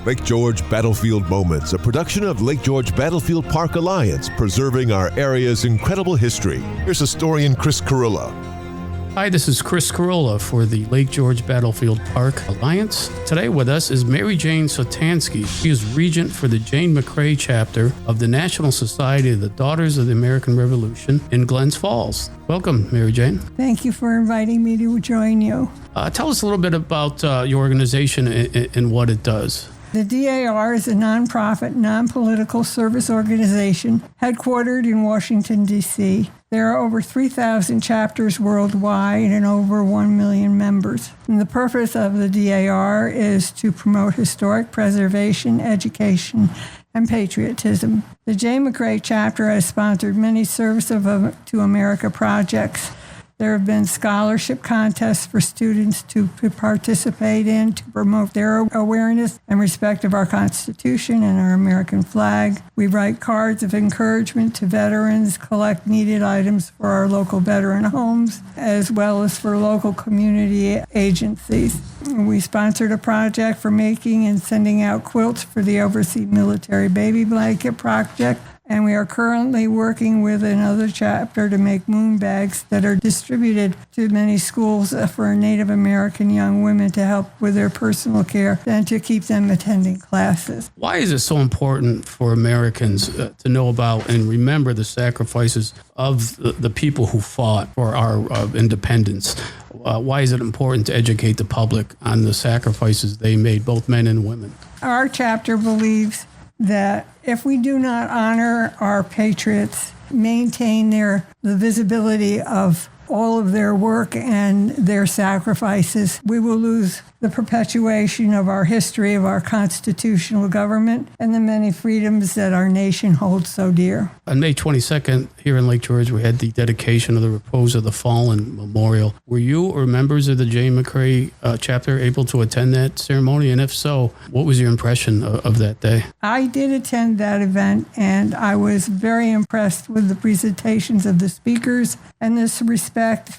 Lake George Battlefield Moments, a production of Lake George Battlefield Park Alliance, preserving our area's incredible history. Here's historian Chris Carola. Hi, this is Chris Carola for the Lake George Battlefield Park Alliance. Today with us is Mary Jane Sotanski. She is Regent for the Jane McCrea Chapter of the National Society of the Daughters of the American Revolution in Glens Falls. Welcome, Mary Jane. Thank you for inviting me to join you. Tell us a little bit about your organization and what it does. The DAR is a nonprofit, non-political service organization headquartered in Washington, D.C. There are over 3,000 chapters worldwide and over 1 million members. And the purpose of the DAR is to promote historic preservation, education, and patriotism. The Jane McCrea Chapter has sponsored many Service to America projects. There have been scholarship contests for students to participate in to promote their awareness and respect of our Constitution and our American flag. We write cards of encouragement to veterans, collect needed items for our local veteran homes, as well as for local community agencies. We sponsored a project for making and sending out quilts for the Overseas Military Baby Blanket Project. And we are currently working with another chapter to make moon bags that are distributed to many schools for Native American young women to help with their personal care and to keep them attending classes. Why is it so important for Americans to know about and remember the sacrifices of the people who fought for our independence? Why is it important to educate the public on the sacrifices they made, both men and women? Our chapter believes that if we do not honor our patriots, maintain the visibility of all of their work and their sacrifices, we will lose the perpetuation of our history, of our constitutional government, and the many freedoms that our nation holds so dear. On May 22nd, here in Lake George, we had the dedication of the Repose of the Fallen Memorial. Were you or members of the Jane McCrea Chapter able to attend that ceremony? And if so, what was your impression of that day? I did attend that event, and I was very impressed with the presentations of the speakers and this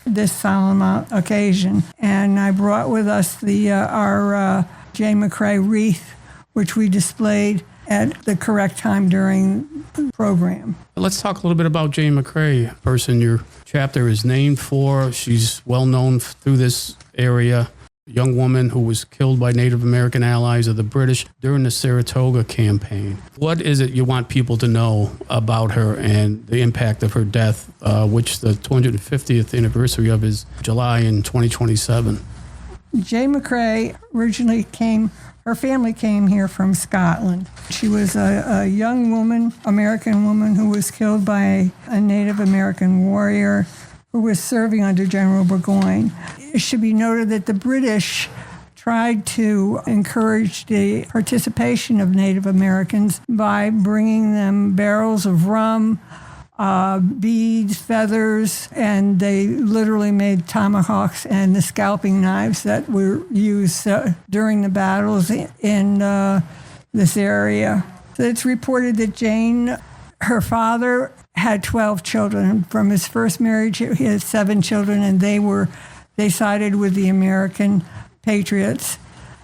this solemn occasion. And I brought with us our Jane McCrea wreath, which we displayed at the correct time during the program. Let's talk a little bit about Jane McCrea, a person your chapter is named for. She's well known through this area. A young woman who was killed by Native American allies of the British during the Saratoga campaign. What is it you want people to know about her and the impact of her death, which the 250th anniversary of is July in 2027? Jane McCrea originally her family came here from Scotland. She was a young woman, American woman, who was killed by a Native American warrior who was serving under General Burgoyne. It should be noted that the British tried to encourage the participation of Native Americans by bringing them barrels of rum, beads, feathers, and they literally made tomahawks and the scalping knives that were used during the battles in this area. So it's reported that Jane, her father, had 12 children. From his first marriage, he had 7 children, and they sided with the American patriots.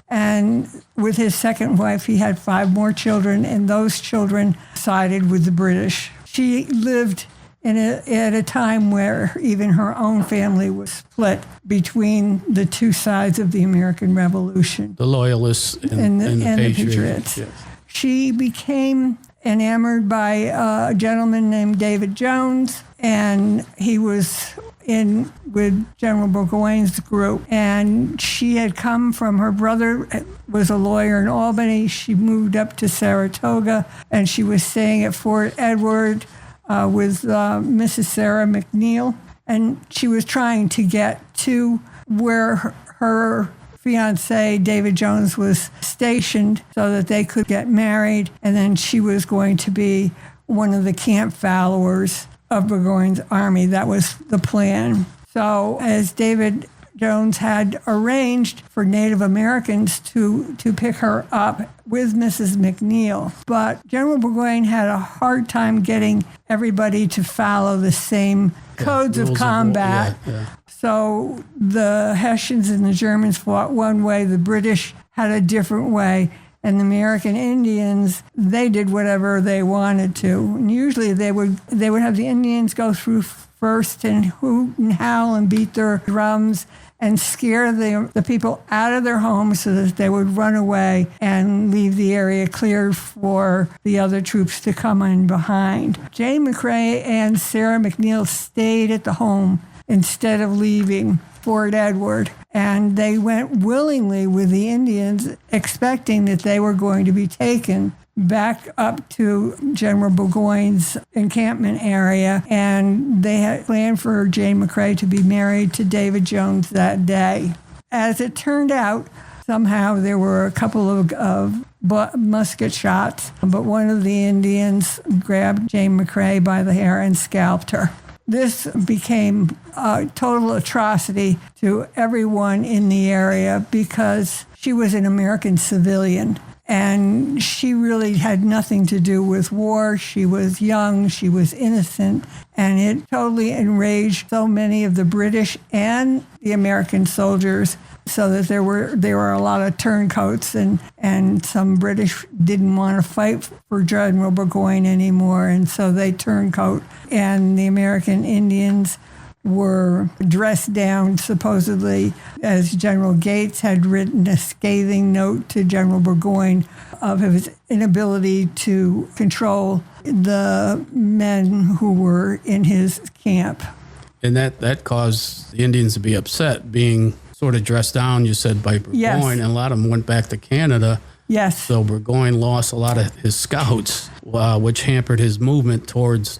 And with his second wife, he had 5 more children, and those children sided with the British. She lived at a time where even her own family was split between the two sides of the American Revolution. The Loyalists and the Patriots. Yes. She became enamored by a gentleman named David Jones, and he was with General Burgoyne's group. And she had come from, her brother was a lawyer in Albany. She moved up to Saratoga, and she was staying at Fort Edward with Mrs. Sarah McNeil. And she was trying to get to where her fiancé, David Jones, was stationed so that they could get married. And then she was going to be one of the camp followers of Burgoyne's army. That was the plan. So as David Jones had arranged for Native Americans to pick her up with Mrs. McNeil. But General Burgoyne had a hard time getting everybody to follow the same codes of combat. So the Hessians and the Germans fought one way, the British had a different way, And the American Indians, they did whatever they wanted to. And usually they would have the Indians go through first and hoot and howl and beat their drums and scare the people out of their homes so that they would run away and leave the area cleared for the other troops to come in behind. Jane McCrea and Sarah McNeil stayed at the home instead of leaving Fort Edward. And they went willingly with the Indians, expecting that they were going to be taken back up to General Burgoyne's encampment area. And they had planned for Jane McCrea to be married to David Jones that day. As it turned out, somehow there were a couple of musket shots, but one of the Indians grabbed Jane McCrea by the hair and scalped her. This became a total atrocity to everyone in the area because she was an American civilian and she really had nothing to do with war. She was young, she was innocent, and it totally enraged so many of the British and the American soldiers, so that there were a lot of turncoats and some British didn't want to fight for General Burgoyne anymore, and so they turncoat. And the American Indians were dressed down, supposedly, as General Gates had written a scathing note to General Burgoyne of his inability to control the men who were in his camp. And that caused the Indians to be upset, being sort of dressed down, you said, by Burgoyne, yes. And a lot of them went back to Canada. Yes. So Burgoyne lost a lot of his scouts, which hampered his movement towards,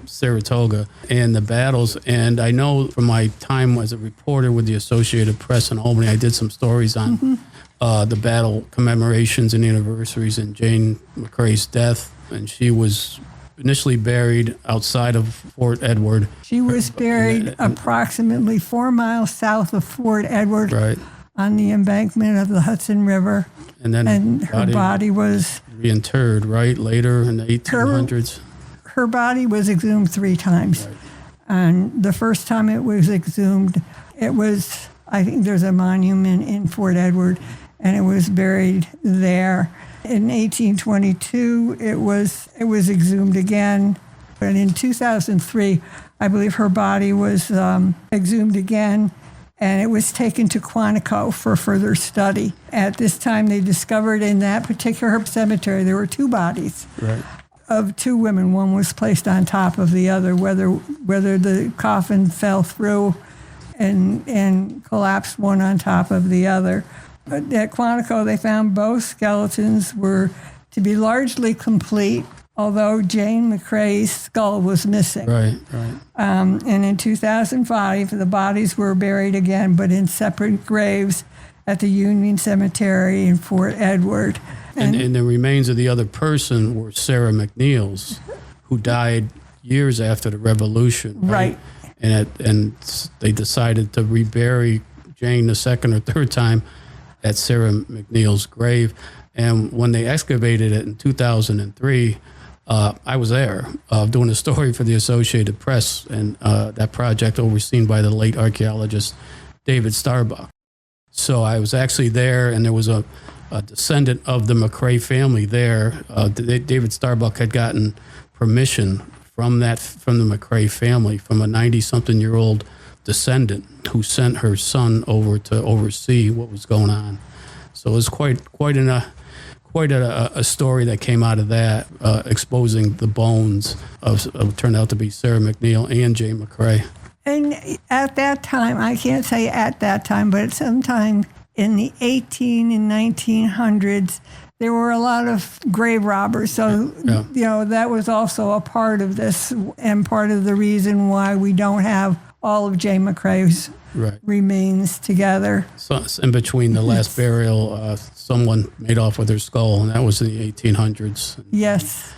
Saratoga and the battles. And I know from my time as a reporter with the Associated Press in Albany, I did some stories on the battle commemorations and anniversaries and Jane McCrea's death. And she was initially buried outside of Fort Edward. She was buried approximately 4 miles south of Fort Edward, right, on the embankment of the Hudson River. And then her body was reinterred, right, later in the 1800s. Her body was exhumed 3 times. Right. And the first time it was exhumed, I think there's a monument in Fort Edward, and it was buried there. In 1822, it was exhumed again. And in 2003, I believe her body was exhumed again, and it was taken to Quantico for further study. At this time, they discovered in that particular cemetery, there were 2 bodies. Right. Of 2 women. One was placed on top of the other, whether the coffin fell through and collapsed one on top of the other. But at Quantico, they found both skeletons were to be largely complete, although Jane McCrea's skull was missing. Right. And in 2005, the bodies were buried again, but in separate graves at the Union Cemetery in Fort Edward. And the remains of the other person were Sarah McNeil's, who died years after the Revolution. Right. And they decided to rebury Jane the second or third time at Sarah McNeil's grave. And when they excavated it in 2003, I was there doing a story for the Associated Press, and that project overseen by the late archaeologist David Starbuck. So I was actually there, and there was a descendant of the McCrea family there. David Starbuck had gotten permission from the McCrea family, from a 90-something-year-old descendant who sent her son over to oversee what was going on. So it was quite a story that came out of that, exposing the bones of turned out to be Sarah McNeil and Jane McCrea. And at that time, I can't say at that time, but sometime in the 18 and 1900s, there were a lot of grave robbers. So, that was also a part of this and part of the reason why we don't have all of Jane McCrea's remains together. So in between the last burial, someone made off with her skull, and that was in the 1800s. Yes.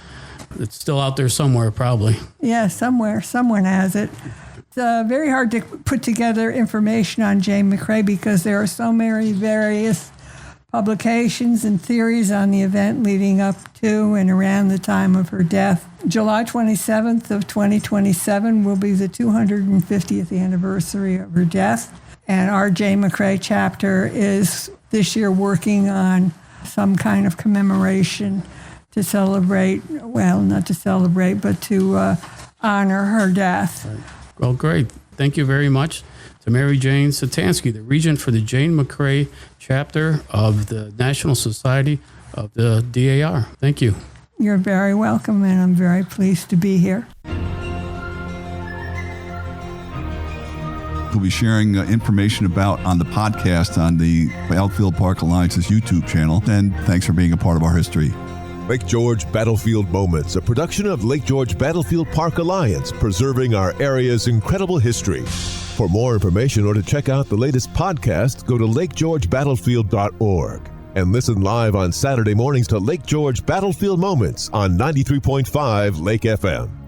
It's still out there somewhere, probably. Yeah, somewhere. Someone has it. It's very hard to put together information on Jane McCrea because there are so many various publications and theories on the event leading up to and around the time of her death. July 27th of 2027 will be the 250th anniversary of her death. And our Jane McCrea chapter is this year working on some kind of commemoration to celebrate, well, not to celebrate, but to honor her death. Right. Well, great. Thank you very much to Mary Jane Sotanski, the Regent for the Jane McCrea Chapter of the National Society of the DAR. Thank you. You're very welcome, and I'm very pleased to be here. We'll be sharing information about on the podcast on the Outfield Park Alliance's YouTube channel. And thanks for being a part of our history. Lake George Battlefield Moments, a production of Lake George Battlefield Park Alliance, preserving our area's incredible history. For more information or to check out the latest podcast, go to lakegeorgebattlefield.org and listen live on Saturday mornings to Lake George Battlefield Moments on 93.5 Lake FM.